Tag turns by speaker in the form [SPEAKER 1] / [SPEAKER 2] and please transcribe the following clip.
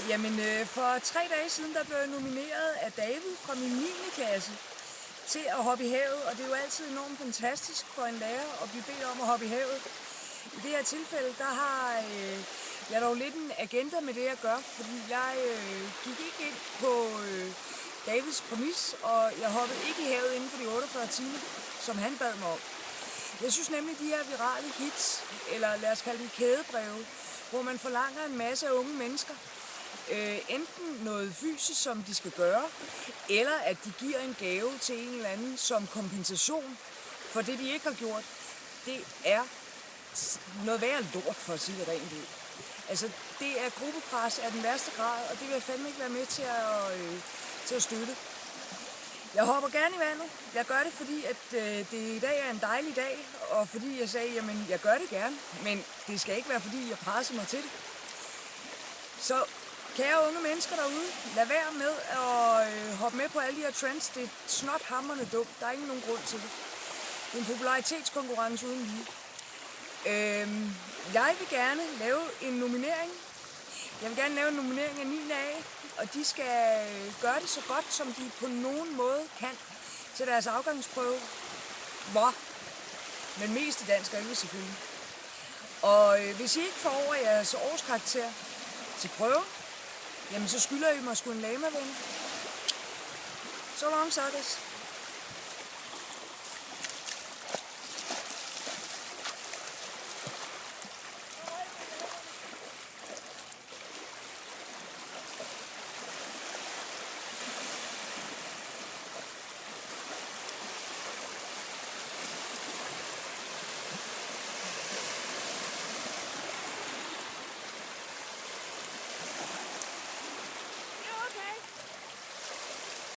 [SPEAKER 1] For 3 dage siden, der blev jeg nomineret af David fra min 9. klasse til at hoppe i havet, og det er jo altid enormt fantastisk for en lærer at blive bedt om at hoppe i havet. I det her tilfælde, der har jeg dog lidt en agenda med det, jeg gør, fordi jeg gik ikke ind på Davids præmis, og jeg hoppede ikke i havet inden for de 48 timer, som han bad mig om. Jeg synes nemlig, de her virale hits, eller lad os kalde dem kædebreve, hvor man forlanger en masse unge mennesker, enten noget fysisk, som de skal gøre, eller at de giver en gave til en eller anden som kompensation for det, de ikke har gjort, det er noget værre lort, for at sige det rent ud. Altså, det er gruppepres af den værste grad, og det vil jeg fandme ikke være med til at støtte. Jeg hopper gerne i vandet. Jeg gør det, fordi at det i dag er en dejlig dag, og fordi jeg sagde, jamen, jeg gør det gerne, men det skal ikke være, fordi jeg presser mig til det. Så kære unge mennesker derude, lad være med at hoppe med på alle de her trends. Det er snothamrende dumt. Der er ikke nogen grund til det. Det er en popularitetskonkurrence uden lige. Jeg vil gerne lave en nominering. Jeg vil gerne lave en nominering af 9. A, og de skal gøre det så godt, som de på nogen måde kan til deres afgangsprøve. Men mest i dansk og engelsk selvfølgelig. Og hvis I ikke får over jeres årskarakter til prøve, jamen så skylder I mig sgu en lama-ven. Så long, suckers.